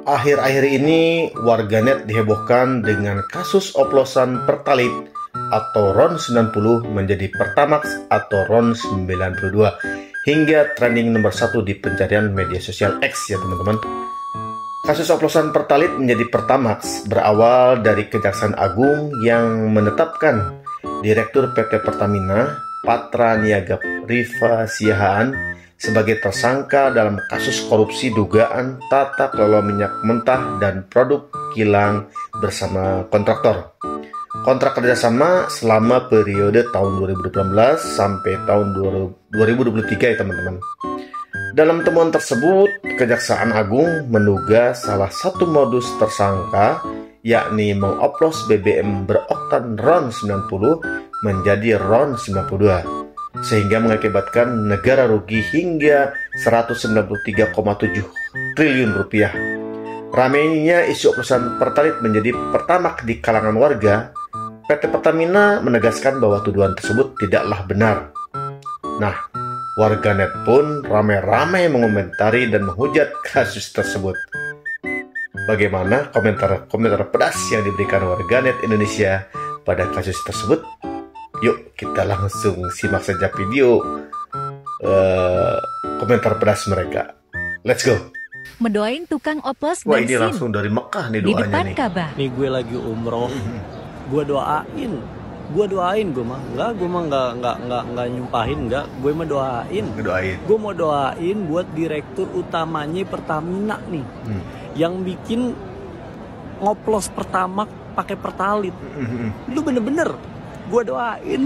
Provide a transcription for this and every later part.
Akhir-akhir ini warganet dihebohkan dengan kasus oplosan Pertalite atau RON 90 menjadi Pertamax atau RON 92 hingga trending nomor 1 di pencarian media sosial X ya teman-teman. Kasus oplosan Pertalite menjadi Pertamax berawal dari Kejaksaan Agung yang menetapkan Direktur PT Pertamina Patra Niaga Rifa Siahaan sebagai tersangka dalam kasus korupsi dugaan tata kelola minyak mentah dan produk kilang bersama kontraktor. Kontrak kerjasama selama periode tahun 2018 sampai tahun 2023 ya teman-teman. Dalam temuan tersebut, Kejaksaan Agung menduga salah satu modus tersangka yakni mengoplos BBM beroktan RON 90 menjadi RON 92. Sehingga mengakibatkan negara rugi hingga 193,7 triliun rupiah. Ramainya isu oplosan Pertalite menjadi Pertamax di kalangan warga. PT Pertamina menegaskan bahwa tuduhan tersebut tidaklah benar. Nah, warganet pun ramai-ramai mengomentari dan menghujat kasus tersebut. Bagaimana komentar pedas yang diberikan warganet Indonesia pada kasus tersebut? Yuk kita langsung simak saja video komentar pedas mereka. Let's go. Mendoain tukang oplos Wah, ini bensin langsung dari Mekah nih di doanya depan nih. Ka'bah. Nih gue lagi umroh, gue doain gue mah nggak nyumpahin, nggak, gue mah doain. Gue mau doain buat direktur utamanya Pertamina nih, yang bikin ngoplos Pertamax pakai Pertalite. Lu bener-bener gue doain.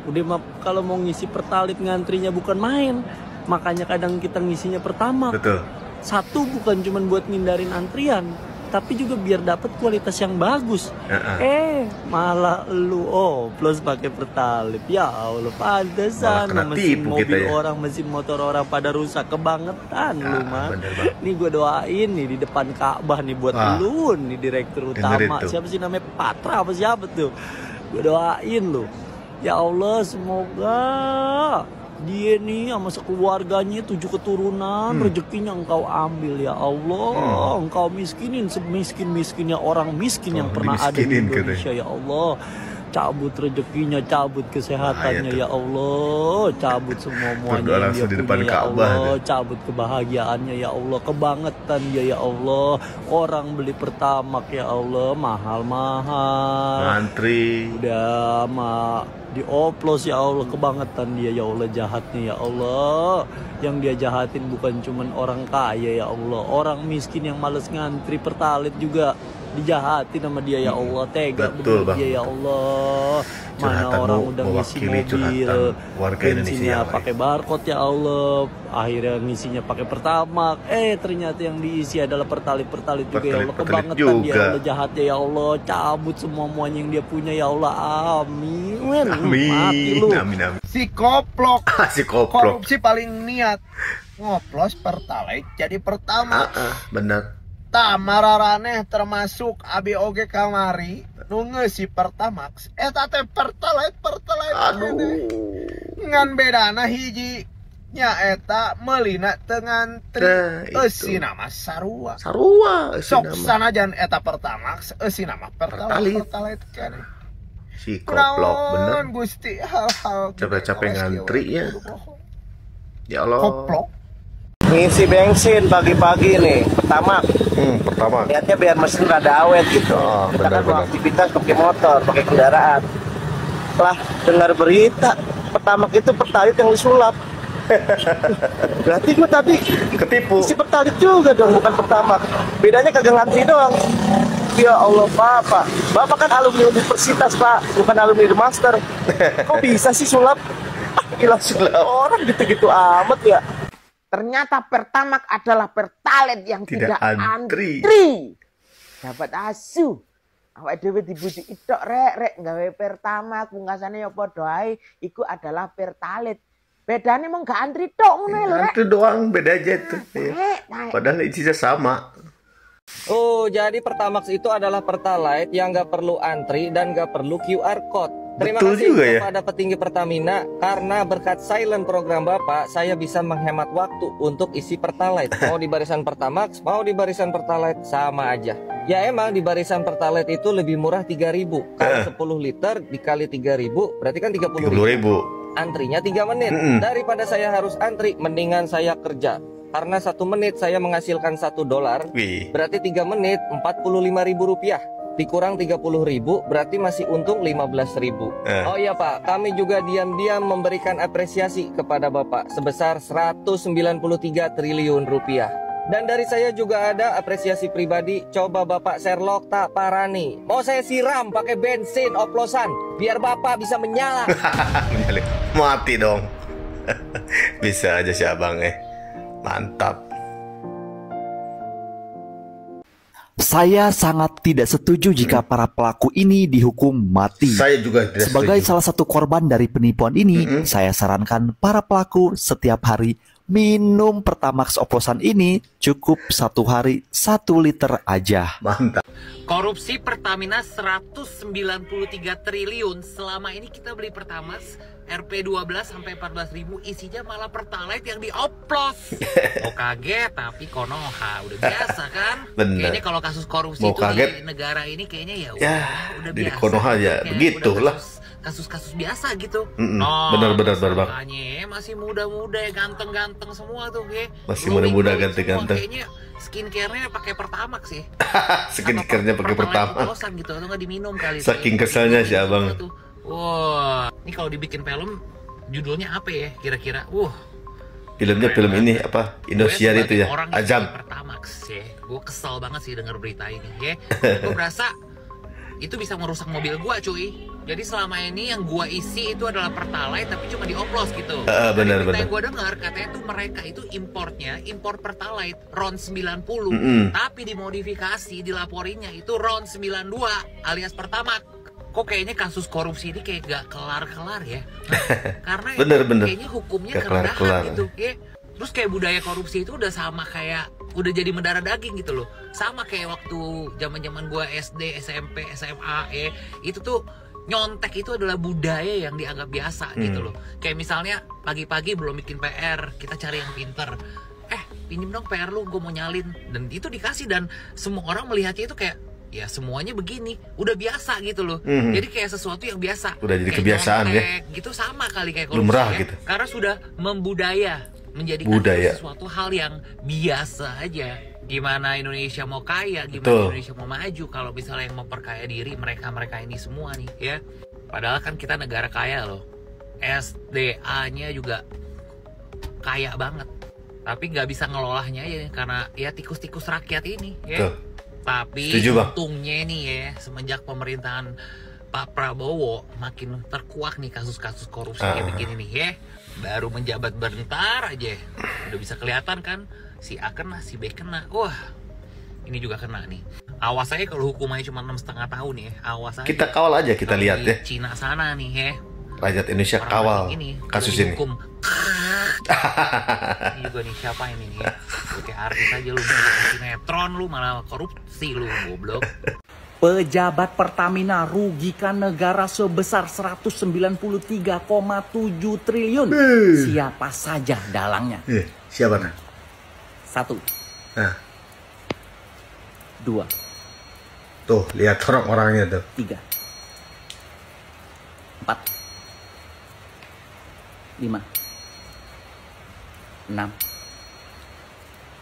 Udah mah kalau mau ngisi Pertalite ngantrinya bukan main. Makanya kadang kita ngisinya Pertamax. Betul. Satu, bukan cuman buat ngindarin antrian, tapi juga biar dapat kualitas yang bagus. Malah lu oplos pakai Pertalite. Ya Allah, pantesan mesin mobil orang, mesin motor orang pada rusak kebangetan lu mah. Nih gue doain nih di depan Ka'bah nih buat lu nih direktur utama. Siapa sih namanya, Patra apa siapa tuh? Gue doain lu, ya Allah, semoga dia nih sama sekeluarganya 7 keturunan rezekinya engkau ambil ya Allah. Engkau miskinin semiskin-miskinnya orang miskin yang pernah ada di Indonesia ya Allah. Cabut rezekinya, cabut kesehatannya ya Allah, cabut semuanya yang dia punya ya Allah, cabut kebahagiaannya ya Allah, kebangetan dia ya Allah. Orang beli Pertamax ya Allah mahal-mahal, ngantri udah dioplos ya Allah, kebangetan dia ya Allah, jahatnya ya Allah. Yang dia jahatin bukan cuman orang kaya ya Allah, orang miskin yang males ngantri Pertalite juga dijahatin sama dia ya Allah. Tega betul dia ya Allah. Mana orang udah ngisi mobil bensinnya pakai barcode ya Allah, akhirnya ngisinya pakai Pertamax, ternyata yang diisi adalah Pertalite juga ya Allah. Kebangetan dia ya Allah, jahatnya ya Allah. Cabut semuanya yang dia punya ya Allah. Amin. Mati lu. Amin. Si koplok. Si koplok. Korupsi paling niat ngoplos Pertalite jadi Pertamax. Bener. Tamararane termasuk abi oge kamari nunggu si Pertamax teh Pertalite ngan bedana hiji nya eta melina tengan eusi nama sarua sok sanajan eta Pertamax eusi nama Pertalite keneh. Si koplok bener Gusti, hal-hal capek-capek ngantrinya ya Allah. Koplok ngisi bensin pagi-pagi nih Pertamax. Niatnya biar mesin rada awet gitu. Kita kan mau aktivitas pakai motor, pakai kendaraan. Lah dengar berita Pertamax itu Pertalite yang disulap. Berarti gue tadi ketipu. Si Pertalite juga dong, bukan Pertamax. Bedanya kagak ngantri doang. Ya Allah, Bapak kan alumni universitas Pak, bukan alumni The Master. Kok bisa sih sulap? Gila, orang gitu-gitu amat ya. Ternyata Pertamax adalah Pertalite yang tidak antri. Dapat asu. Awake dhewe dibujuk itok rek gawe Pertamax, pungkasane ya padha ae iku adalah Pertalite. Bedane mung gak antri tok ngono lho rek. Antri doang, beda aja itu. Padahal isinya sama. Oh, jadi Pertamax itu adalah Pertalite yang gak perlu antri dan gak perlu QR code. Terima kasih kepada petinggi Pertamina, karena berkat silent program Bapak, saya bisa menghemat waktu untuk isi Pertalite. Mau di barisan Pertamax, mau di barisan Pertalite, sama aja. Ya emang di barisan Pertalite itu lebih murah 3.000. Kalau 10 liter dikali 3.000 berarti kan 30.000. Antrinya 3 menit. Daripada saya harus antri, mendingan saya kerja. Karena 1 menit saya menghasilkan $1, berarti 3 menit 45.000 rupiah. Dikurang 30.000 berarti masih untung 15.000. Oh iya Pak, kami juga diam-diam memberikan apresiasi kepada Bapak sebesar 193 triliun rupiah. Dan dari saya juga ada apresiasi pribadi. Coba Bapak Sherlock tak parani, mau saya siram pakai bensin oplosan biar Bapak bisa menyala. Mati dong. Bisa aja si abang mantap. Saya sangat tidak setuju jika para pelaku ini dihukum mati. Saya juga tidak Sebagai setuju. salah satu korban dari penipuan ini, saya sarankan para pelaku setiap hari minum Pertamax oplosan ini cukup 1 hari 1 liter aja. Mantap. Korupsi Pertamina 193 triliun. Selama ini kita beli Pertamax Rp 12 sampai 14.000, isinya malah Pertalite yang dioplos. Oh kaget, tapi konoha udah biasa kan? Bener. Kayaknya kalau kasus korupsi mau itu kaget, di negara ini kayaknya ya di udah biasa. konoha ya begitulah. Kasus-kasus biasa gitu. Bener-bener bang. Masih muda-muda ya, ganteng-ganteng semua tuh ya. Masih muda-muda ganteng-ganteng. Kayaknya skincare-nya pakai Pertamax sih. Skincare-nya pakai Pertamax. Gitu atau nggak diminum kali. Saking keselnya si abang. Wah, ini kalau dibikin film judulnya apa ya kira-kira? Filmnya film ini apa? Indosiar itu ya. Azam. Pertamax ya. Gue kesel banget sih denger berita ini ya. Gue berasa itu bisa merusak mobil gue cuy. Jadi selama ini yang gue isi itu adalah Pertalite tapi cuma dioplos gitu. Benar. Yang gue dengar katanya tuh mereka itu impor Pertalite RON 90, tapi dimodifikasi, dilaporinya itu RON 92 alias Pertamax. Kok kayaknya kasus korupsi ini kayak gak kelar-kelar ya? Karena bener. kayaknya hukumnya kerendahan gitu ya. Terus kayak budaya korupsi itu udah sama kayak udah jadi mendarah daging gitu loh. Sama kayak waktu zaman-zaman gua SD, SMP, SMA itu tuh nyontek itu adalah budaya yang dianggap biasa gitu loh. Kayak misalnya pagi-pagi belum bikin PR, kita cari yang pinter. Pinjem dong PR lu, gue mau nyalin. Dan itu dikasih dan semua orang melihatnya itu kayak ya semuanya begini, udah biasa gitu loh. Jadi kayak sesuatu yang biasa. Udah jadi kayak kebiasaan ya. Gitu sama kali kayak korupsi lumrah ya. Gitu. Karena sudah menjadikan sesuatu hal yang biasa aja. Gimana Indonesia mau kaya, gimana Indonesia mau maju kalau misalnya yang memperkaya diri mereka ini semua nih ya. Padahal kan kita negara kaya loh. SDA-nya juga kaya banget. Tapi nggak bisa ngelolahnya ya karena ya tikus-tikus rakyat ini ya. Tapi untungnya nih ya, semenjak pemerintahan Pak Prabowo makin terkuak nih kasus-kasus korupsi kayak begini nih ya. Baru menjabat bentar aja udah bisa kelihatan kan, si A kena, si B kena. Wah, ini juga kena nih. Awas aja kalau hukumannya cuma 6,5 tahun ya. Awas aja. Kita kawal aja, kita lihat ya. Cina sana nih ya. Rakyat Indonesia kawal kasus ini. Ini juga nih siapa ini nih? Oke, artis aja lu, sinetron lu malah korupsi lu, goblok. Pejabat Pertamina rugikan negara sebesar 193,7 triliun. Siapa saja dalangnya? Siapa nah? 1. 2. Tuh, lihat orang-orangnya tuh. 3. 4. 5, 6,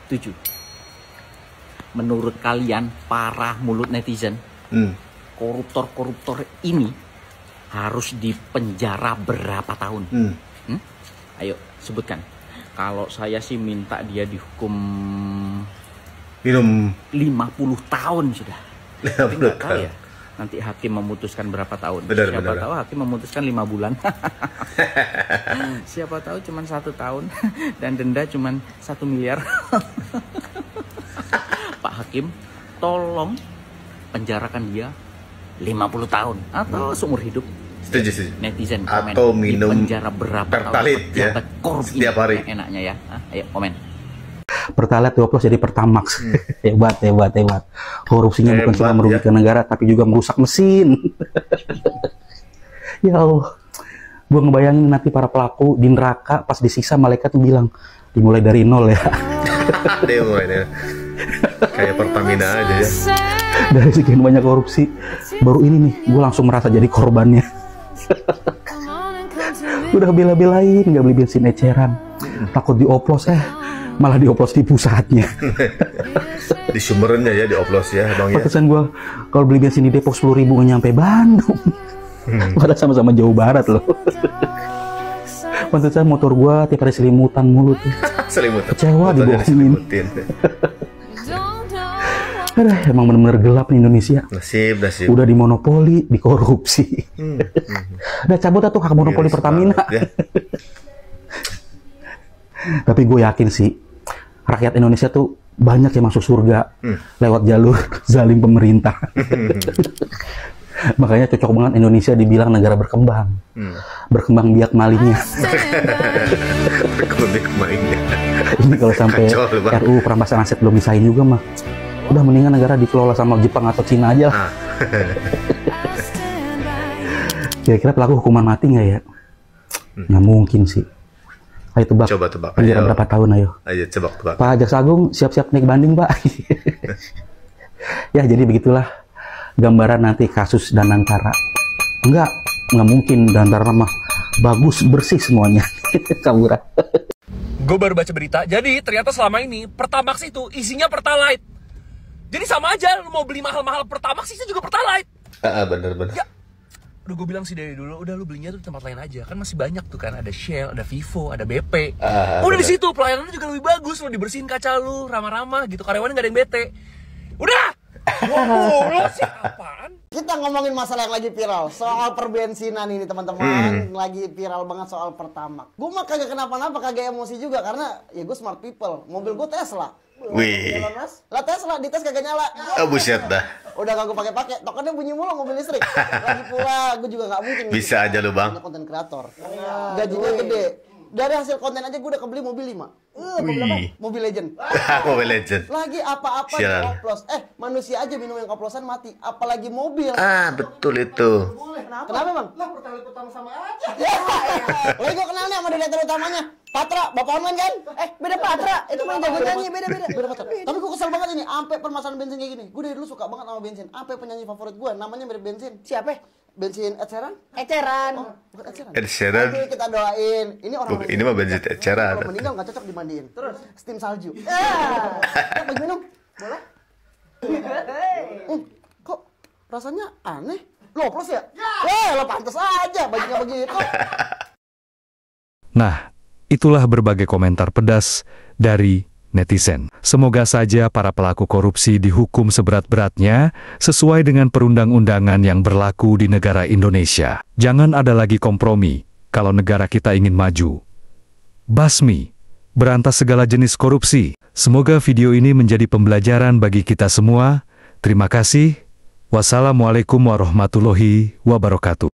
7. Menurut kalian para mulut netizen, koruptor-koruptor ini harus dipenjara berapa tahun? Ayo sebutkan. Kalau saya sih minta dia dihukum minum 50 tahun sudah. 50 tahun. Ya. Nanti hakim memutuskan berapa tahun. Siapa tahu hakim memutuskan 5 bulan. Siapa tahu cuma 1 tahun dan denda cuma 1 miliar. Pak Hakim, tolong penjarakan dia 50 tahun atau seumur hidup. Setuju. Netizen komen. Atau minum penjara berapa Pertalite ya, setiap hari. Enaknya ya. Ayo komen. Pertalite dioplos jadi Pertamax. Hebat. Korupsinya bukan cuma merugikan negara, tapi juga merusak mesin. Ya Allah, gue ngebayangin nanti para pelaku di neraka pas disiksa malaikat bilang dimulai dari nol ya. Dimulai dari kayak Pertamina aja ya. Dari sekian banyak korupsi, baru ini nih gue langsung merasa jadi korbannya. Udah bela-belain nggak beli bensin eceran, takut dioplos malah dioplos di pusatnya. Di sumbernya ya dioplos ya bang ya. Pantesan gue kalau beli bensin di Depok 10.000 nggak nyampe Bandung. Padahal sama-sama jauh barat loh. Pantesan motor gue tiap hari selimutan mulu tuh. Selimutan. Kecewa dibohongin. Aduh, emang bener-bener gelap nih Indonesia. Nasib. Udah dimonopoli, dikorupsi. Udah cabut tuh hak monopoli Pertamina. Ya. Tapi gue yakin sih, rakyat Indonesia tuh banyak yang masuk surga lewat jalur zalim pemerintah. Makanya cocok banget Indonesia dibilang negara berkembang. Berkembang biak malingnya. Berkembang biak malingnya. Ini kalau sampai RUU perampasan aset belum disahin juga mah, udah mendingan negara dikelola sama Jepang atau Cina aja lah. Kira-kira pelaku hukuman mati nggak ya? Nggak mungkin sih. Ayo tebak. Coba tebak. Penjara berapa tahun ayo? Ayo tebak. Pak Jaksa Agung siap-siap naik banding Pak. Ya jadi begitulah gambaran nanti kasus Danantara. Enggak mungkin Danantara mah bagus bersih semuanya. Kabura. Gue baru baca berita, jadi ternyata selama ini Pertamax itu isinya Pertalite. Jadi sama aja, lu mau beli mahal-mahal Pertamax isinya juga Pertalite. Bener. Ya, udah gue bilang sih dari dulu, udah lu belinya tuh di tempat lain aja. Kan masih banyak tuh kan, ada Shell, ada Vivo, ada BP. Udah di situ pelayanannya juga lebih bagus, lu dibersihin kaca lu, ramah-ramah gitu, karyawannya gak ada yang bete. Udah! Ngomong sih apaan? Kita ngomongin masalah yang lagi viral, soal perbensinan ini teman-teman. Lagi viral banget soal Pertamax. Gue mah kagak kenapa-napa, kagak emosi juga karena ya gue smart people. Mobil gue Tesla. Wih. Lah Tesla di tes kagak nyala. Buset dah. Udah gak gue pakai, tokennya bunyi mulu mobil listrik. Lagi pula gue juga nggak mungkin. Bisa aja lu bang. Konten kreator. Gajinya gede. Dari hasil konten aja gue udah kebeli mobil 5. Mobil apa? Mobil Legend. Mobil Legend. Lagi apa-apa dioplos. Manusia aja minum yang oplosan mati. Apalagi mobil. Betul itu. Kenapa bang? Lah pertama sama aja. Lagi gue kenal nih sama direktur utamanya. Patra, bapak online kan? Beda Patra. Itu main jago nyanyi, beda Patra. Tapi gue kesel banget ini, sampai permasalahan bensin kayak gini. Gue dari dulu suka banget sama bensin. Sampai penyanyi favorit gue, namanya mirip bensin. Siapa? Bensin Ed Sheeran? Oh, bukan Ed Sheeran. Ed Sheeran. Oke, kita doain. Ini orang ini mah bensin Ed Sheeran. Kalau meninggal nggak cocok dimandiin. Terus steam salju. Bagi minum? Boleh? Kok rasanya aneh? Lo oplos ya? Lo pantas aja bajunya begitu. Nah, itulah berbagai komentar pedas dari netizen. Semoga saja para pelaku korupsi dihukum seberat-beratnya sesuai dengan perundang-undangan yang berlaku di negara Indonesia. Jangan ada lagi kompromi kalau negara kita ingin maju. Basmi, berantas segala jenis korupsi. Semoga video ini menjadi pembelajaran bagi kita semua. Terima kasih. Wassalamualaikum warahmatullahi wabarakatuh.